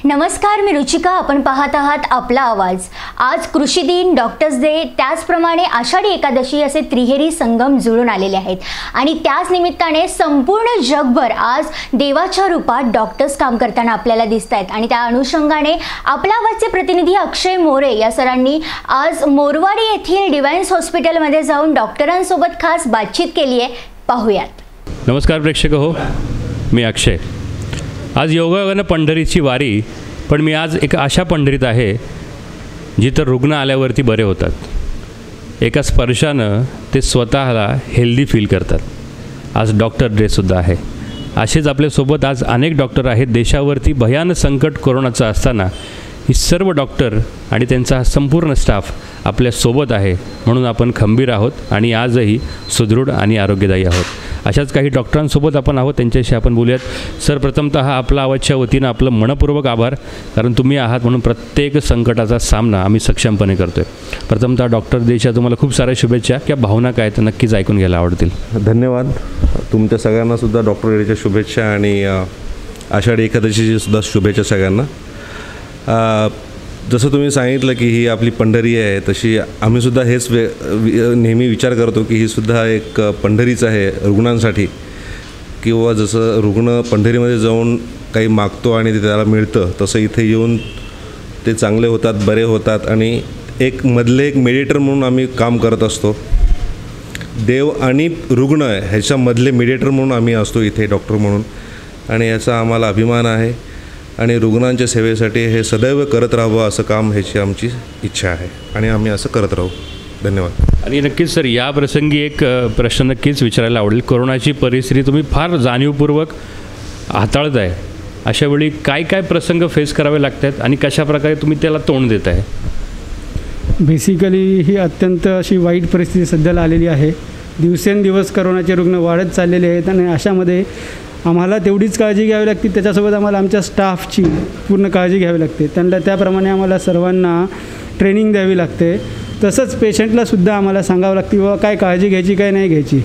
नमस्कार, मी रुचिका. आपण पाहत आहात आपला आवाज. आज कृषी दिन, डॉक्टर्स डे, त्याचप्रमाणे आषाढी एकादशी असे त्रिहेरी संगम जुळून आलेले आहेत आणि त्याच निमित्ताने संपूर्ण जगभर आज देवाच्या रूपात डॉक्टर्स काम करताना आपल्याला दिसत आहेत. आणि त्या अनुषंगाने आपला आवाजचे प्रतिनिधी अक्षय मोरे या सरांनी आज मोरवाडी येथील डिवाइन्स हॉस्पिटलमध्ये जाऊन डॉक्टरांसोबत खास बातचीत केली आहे. पाहूयात. नमस्कार प्रेक्षक हो, मी अक्षय. आज योगायोगानं पंढरीची वारी, पण मी आज एक अशा पंढरीत आहे जिथं रुग्ण आल्यावरती बरे होतात. एका स्पर्शानं ते स्वतःला हेल्दी फील करतात. आज डॉक्टर डेसुद्धा आहे. असेच आपल्यासोबत आज अनेक डॉक्टर आहेत. देशावरती भयानक संकट कोरोनाचं असताना ही सर्व डॉक्टर आणि त्यांचा संपूर्ण स्टाफ आपल्यासोबत आहे, म्हणून आपण खंबीर आहोत आणि आजही सुदृढ आणि आरोग्यदायी आहोत. अशाच काही डॉक्टरांसोबत आपण आहोत, त्यांच्याशी आपण बोलूयात. सर, प्रथमतः आपला आवाजच्या वतीनं आपलं मनपूर्वक आभार, कारण तुम्ही आहात म्हणून प्रत्येक संकटाचा सामना आम्ही सक्षमपणे करतो आहे. प्रथमतः डॉक्टर डेच्या तुम्हाला खूप साऱ्या शुभेच्छा. क्या भावना काय तर नक्कीच ऐकून घ्यायला आवडतील. धन्यवाद. तुमच्या सगळ्यांनासुद्धा डॉक्टर डेच्या शुभेच्छा आणि आषाढी एकादशीची सुद्धा शुभेच्छा सगळ्यांना. जसं तुम्ही सांगितलं की ही आपली पंढरी आहे, तशी आम्हीसुद्धा हेच नेहमी विचार करतो की ही सुद्धा एक पंढरीच आहे रुग्णांसाठी. किंवा जसं रुग्ण पंढरीमध्ये जाऊन काही मागतो आणि ते त्याला मिळतं, तसं इथे येऊन ते चांगले होतात, बरे होतात. आणि एक मेडिएटर म्हणून आम्ही काम करत असतो. देव आणि रुग्ण ह्याच्यामधले मेडिएटर म्हणून आम्ही असतो इथे डॉक्टर म्हणून, आणि याचा आम्हाला अभिमान आहे. आणि रुग्णांच्या सेवेसाठी हे सदैव करत राहावं असं काम ह्याची आमची इच्छा आहे आणि आम्ही असं करत राहू. धन्यवाद. आणि नक्कीच सर, या प्रसंगी एक प्रश्न नक्कीच विचारायला आवडेल. कोरोनाची परिस्थिती तुम्ही फार जाणीवपूर्वक हाताळत आहे. अशा वेळी काय काय प्रसंग फेस करावे लागतात आणि कशाप्रकारे तुम्ही त्याला तोंड देत आहे? बेसिकली ही अत्यंत अशी वाईट परिस्थिती सध्याला आलेली आहे. दिवसेंदिवस कोरोनाचे रुग्ण वाढत चाललेले आहेत आणि अशामध्ये आम्हाला तेवढीच काळजी घ्यावी लागते. त्याच्यासोबत आम्हाला आमच्या स्टाफची पूर्ण काळजी घ्यावी लागते. त्यांना त्याप्रमाणे आम्हाला सर्वांना ट्रेनिंग द्यावी लागते. तसंच पेशंटलासुद्धा आम्हाला सांगावं लागते बाबा काय काळजी घ्यायची, काय नाही घ्यायची.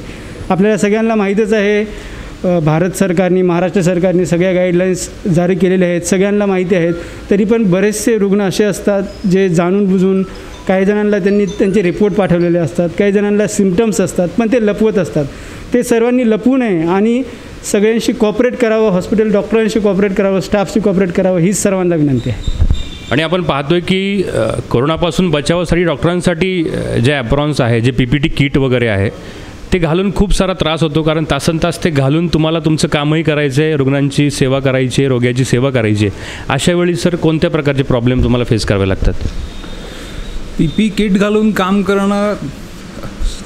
आपल्याला सगळ्यांना माहीतच आहे, भारत सरकारने, महाराष्ट्र सरकारने सगळ्या गाईडलाईन्स जारी केलेल्या आहेत, सगळ्यांना माहिती आहेत. तरी पण बरेचसे रुग्ण असे असतात जे जाणून बुजून, काही जणांना त्यांनी त्यांचे रिपोर्ट पाठवलेले असतात, काही जणांना सिम्पटम्स असतात, पण ते लपवत असतात. ते सर्वांनी लपवू नये आणि सगळ्यांशी कॉपरेट करावं. हॉस्पिटल डॉक्टरांशी कॉपरेट करावं, स्टाफशी कॉपरेट करावं, हीच सर्वांना विनंती आहे. आणि आपण पाहतोय की कोरोनापासून बचावासाठी डॉक्टरांसाठी जे ॲप्रॉन्स आहे, जे PPT किट वगैरे आहे, ते घालून खूप सारा त्रास होतो. कारण तासनतास ते घालून तुम्हाला तुमचं कामही करायचं आहे, रुग्णांची सेवा करायची आहे, रोग्याची सेवा करायची आहे. अशा वेळी सर कोणत्या प्रकारचे प्रॉब्लेम तुम्हाला फेस करावे लागतात? PPE किट घालून काम करणं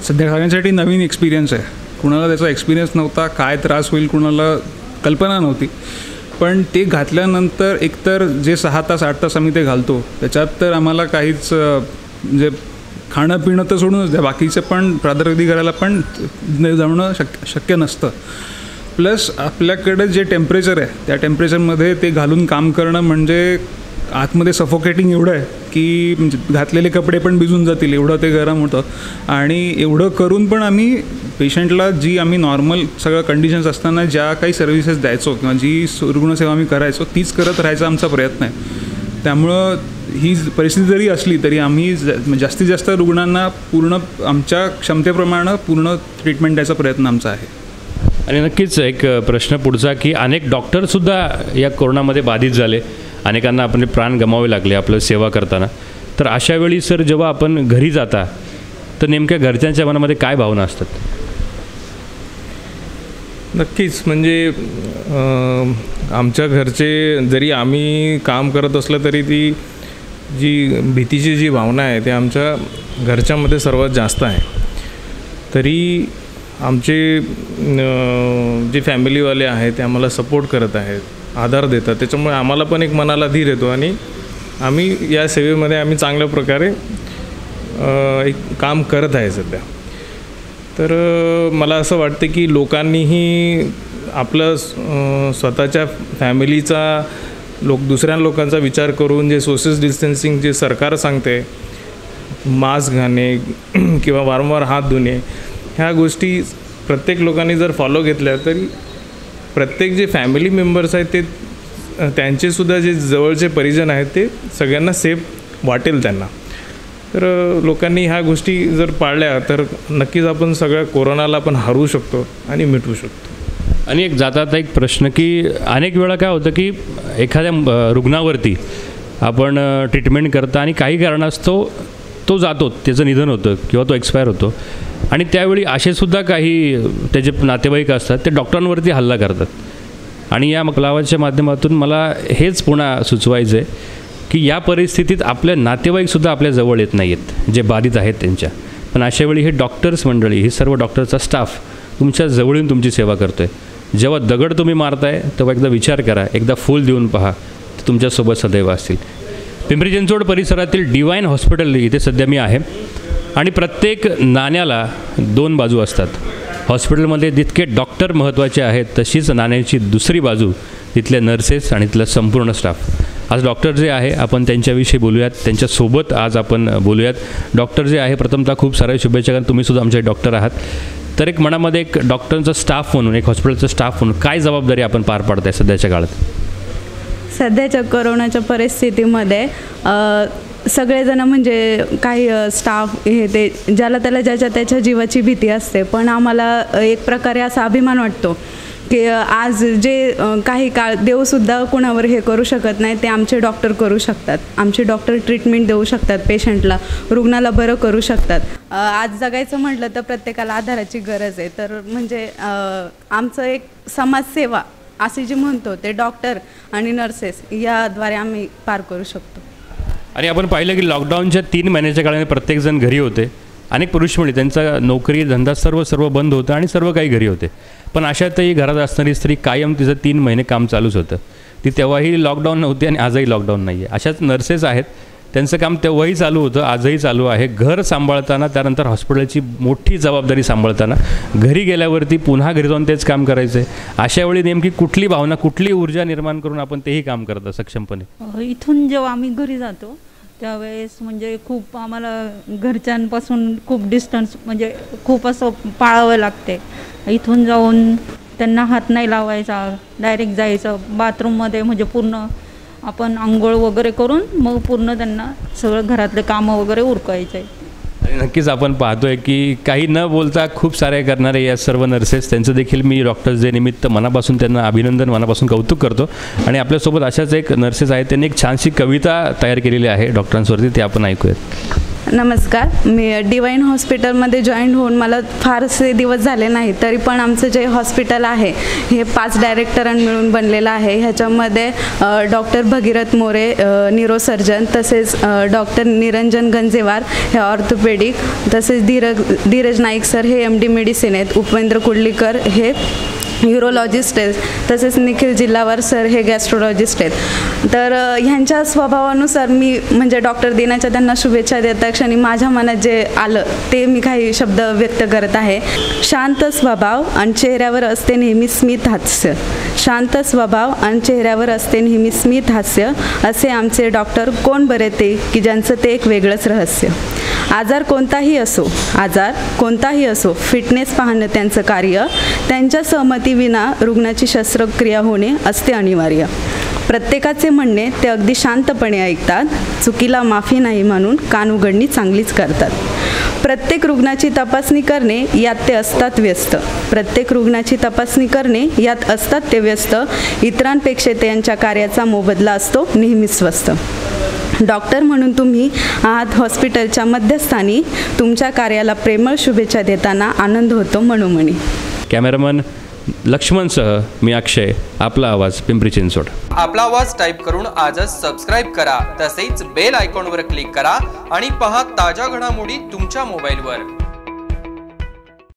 सध्या सगळ्यांसाठी नवीन एक्सपिरियन्स आहे. कुणाला त्याचा एक्सपिरियन्स नव्हता, काय त्रास होईल कुणाला कल्पना नव्हती. पण ते घातल्यानंतर एकतर जे 6 तास 8 तास आम्ही ते घालतो, त्याच्यात तर आम्हाला काहीच म्हणजे खाणं पिणं तर सोडूनच द्या, बाकीचं पण प्रातर्विधी करायला पण जमणं शक्य नसतं. प्लस आपल्याकडे जे टेम्परेचर आहे, त्या टेम्परेचरमध्ये ते घालून काम करणं म्हणजे आतमध्ये सफोकेटिंग एवढं आहे की म्हणजे घातलेले कपडे पण भिजून जातील एवढं ते गरम होतं. आणि एवढं करून पण आम्ही पेशंटला जी आम्ही नॉर्मल सगळं कंडिशन्स असताना ज्या काही सर्व्हिसेस द्यायचो किंवा जी रुग्णसेवा आम्ही करायचो तीच करत राहायचा आमचा प्रयत्न आहे. त्यामुळं ही परिस्थिती जरी असली तरी आम्ही जास्तीत जास्त रुग्णांना पूर्ण आमच्या क्षमतेप्रमाणे पूर्ण ट्रीटमेंट द्यायचा प्रयत्न आमचा आहे. आणि नक्कीच एक प्रश्न पुढचा की अनेक डॉक्टरसुद्धा या कोरोनामध्ये बाधित झाले, अनेकांना आपले प्राण गमावे लागले आपलं सेवा करताना. तर अशा वेळी सर जेव्हा आपण घरी जाता तर नेमक्या घरच्यांच्या मनामध्ये काय भावना असतात? नक्कीच, म्हणजे आमच्या घरचे जरी आम्ही काम करत असलं तरी ती जी भीतीची जी भावना आहे ते आमच्या घरच्यामध्ये सर्वात जास्त आहे. तरी आमचे जे फॅमिलीवाले आहेत ते आम्हाला सपोर्ट करत आहेत, आधार देतात. त्याच्यामुळे आम्हाला पण एक मनाला धीर येतो आणि आम्ही या सेवेमध्ये आम्ही चांगल्या प्रकारे एक काम करत आहे सध्या. तर मला असं वाटतं की लोकांनीही आपलं स्वतःच्या फॅमिलीचा दुसऱ्या लोकांचा विचार करून जे सोशल डिस्टन्सिंग जे सरकार सांगते, मास्क घालणे किंवा वारंवार हात धुणे, ह्या गोष्टी प्रत्येक लोकांनी जर फॉलो घेतल्या तरी प्रत्येक जे फॅमिली मेंबर्स आहेत ते त्यांचेसुद्धा जे जवळचे परिजन आहेत ते सगळ्यांना सेफ वाटेल त्यांना. तर लोकांनी ह्या गोष्टी जर पाळल्या तर नक्कीच आपण सगळ्या कोरोनाला पण हरवू शकतो आणि मिटवू शकतो. आणि एक जाता एक प्रश्न की अनेक वेळा काय होतं की एखाद्या रुग्णावरती आपण ट्रीटमेंट करता आणि काही कारणास्तव तो जातो, त्याचं निधन होतं किंवा तो एक्सपायर होतो आणि त्यावेळी असेसुद्धा काही त्याचे नातेवाईक असतात ते डॉक्टरांवरती हल्ला करतात. आणि या मकलावाच्या माध्यमातून मला हेच पुन्हा सुचवायचं आहे की या परिस्थितीत आपले नातेवाईकसुद्धा आपल्या जवळ येत नाही आहेत जे बाधित आहेत त्यांच्या, पण अशावेळी हे डॉक्टर्स मंडळी, ही सर्व डॉक्टरचा स्टाफ तुमच्या जवळून तुमची सेवा करतो आहे. जेव्हा दगड तुम्ही मारताय तेव्हा एकदा विचार करा, एकदा फूल देऊन पहा, ते तुमच्यासोबत सदैव असतील. पिंपरी चिंचवड परिसरातील डिवाइन हॉस्पिटल इथे सध्या मी आहे आणि प्रत्येक नाण्याला 2 बाजू असतात. हॉस्पिटलमध्ये जितके डॉक्टर महत्त्वाचे आहेत तशीच नाण्याची दुसरी बाजू तिथले नर्सेस आणि तिथला संपूर्ण स्टाफ. आज डॉक्टर जे आहे आपण त्यांच्याविषयी बोलूयात, त्यांच्यासोबत आज आपण बोलूयात. डॉक्टर जे आहे प्रथमतः खूप साऱ्या शुभेच्छा, कारण तुम्हीसुद्धा आमचे डॉक्टर आहात. तर एक मनामध्ये एक डॉक्टरांचा स्टाफ म्हणून, एक हॉस्पिटलचा स्टाफ म्हणून काय जबाबदारी आपण पार पाडताय सध्याच्या काळात? सध्याच्या कोरोनाच्या परिस्थितीमध्ये सगळेजण म्हणजे काही स्टाफ हे ते ज्याला त्याला ज्याच्या त्याच्या जीवाची भीती असते, पण आम्हाला एक प्रकारे असा अभिमान वाटतो की आज जे काही काळ देवसुद्धा कुणावर हे करू शकत नाही ते आमचे डॉक्टर करू शकतात. आमचे डॉक्टर ट्रीटमेंट देऊ शकतात पेशंटला, रुग्णाला बरं करू शकतात. आज जगायचं म्हटलं तर प्रत्येकाला आधाराची गरज आहे. तर म्हणजे आमचं एक समाजसेवा असे जे म्हणतो ते डॉक्टर आणि नर्सेस याद्वारे आम्ही पार करू शकतो. आणि आपण पाहिलं की लॉकडाऊनच्या 3 महिन्याच्या काळाने प्रत्येकजण घरी होते. अनेक पुरुष मंडळी त्यांचा नोकरी धंदा सर्व बंद होतं आणि सर्व काही घरी होते, पण अशातही घरात असणारी स्त्री कायम तिचं 3 महिने काम चालूच होतं. ती तेव्हाही लॉकडाऊन नव्हती आणि आजही लॉकडाऊन नाही आहे. अशाच नर्सेस आहेत, त्यांचं काम तेव्हाही चालू होतं, आजही चालू आहे. घर सांभाळताना, त्यानंतर हॉस्पिटलची मोठी जबाबदारी सांभाळताना, घरी गेल्यावरती पुन्हा घरी जाऊन तेच काम करायचं आहे. अशावेळी नेमकी कुठली भावना, कुठली ऊर्जा निर्माण करून आपण तेही काम करतो सक्षमपणे? इथून जेव्हा आम्ही घरी जातो त्यावेळेस म्हणजे खूप आम्हाला घरच्यांपासून खूप डिस्टन्स म्हणजे खूप असं पाळावं लागते. इथून जाऊन त्यांना हात नाही लावायचा, डायरेक्ट जायचं बाथरूममध्ये, म्हणजे पूर्ण आपण आंघोळ वगैरे करून मग पूर्ण त्यांना सगळं घरातले कामं वगैरे उरकायचे. आणि नक्कीच आपण पाहतो आहे की काही न बोलता खूप सारे करणारे या सर्व नर्सेस, त्यांचं देखील मी डॉक्टर्स डे निमित्त मनापासून त्यांना अभिनंदन, मनापासून कौतुक करतो. आणि आपल्यासोबत अशाच एक नर्सेस आहेत, त्यांनी एक छानशी कविता तयार केलेली आहे डॉक्टरांवरती, ते आपण ऐकूयात. नमस्कार, मी डिवाइन हॉस्पिटलमध्ये जॉईन होऊन मला फारसे दिवस झाले नाही, तरी पण आमचं जे हॉस्पिटल आहे हे 5 डायरेक्टरांनी मिळून बनलेलं आहे. ह्याच्यामध्ये डॉक्टर भगीरथ मोरे न्यूरोसर्जन, तसेच डॉक्टर निरंजन गंजेवार हे ऑर्थोपेडिक, तसेच धीरज नाईक सर हे MD मेडिसिन आहेत, उपेंद्र कुडलीकर हे न्यूरोलॉजिस्ट आहेत, तसेच निखिल जिल्हावार सर हे गॅस्ट्रोलॉजिस्ट आहेत. तर ह्यांच्या स्वभावानुसार मी म्हणजे डॉक्टर दिनाच्या त्यांना शुभेच्छा देता क्षणी माझ्या मनात जे आलं ते मी काही शब्द व्यक्त करत आहे. शांत स्वभाव आणि चेहऱ्यावर असते नेहमी स्मित हास्य, शांत स्वभाव आणि चेहऱ्यावर असते नेहमी स्मित हास्य, असे आमचे डॉक्टर कोण बरे ते की ज्यांचं ते एक वेगळंच रहस्य. आजार कोणताही असो फिटनेस पाहणं त्यांचं कार्य, त्यांच्या सहमतीविना रुग्णाची शस्त्रक्रिया होणे असते अनिवार्य. प्रत्येकाचे म्हणणे ते अगदी शांतपणे ऐकतात, चुकीला माफी नाही म्हणून कान उघडणी चांगलीच करतात. प्रत्येक रुग्णाची तपासणी करणे यात ते असतात व्यस्त, इतरांपेक्षा त्यांच्या कार्याचा मोबदला असतो नेहमी स्वस्त. डॉक्टर म्हणून तुम्ही आहात हॉस्पिटलच्या मध्यस्थानी, तुमच्या कार्याला प्रेमळ शुभेच्छा देताना आनंद होतो मनोमनी. कॅमेरामन लक्ष्मणसह मी अक्षय, आपला आवाज पिंपरी चिंचवड. आपला आवाज टाईप करून आजच सबस्क्राईब करा, तसेच बेल आयकॉनवर क्लिक करा आणि पहा ताज्या घडामोडी तुमच्या मोबाईलवर.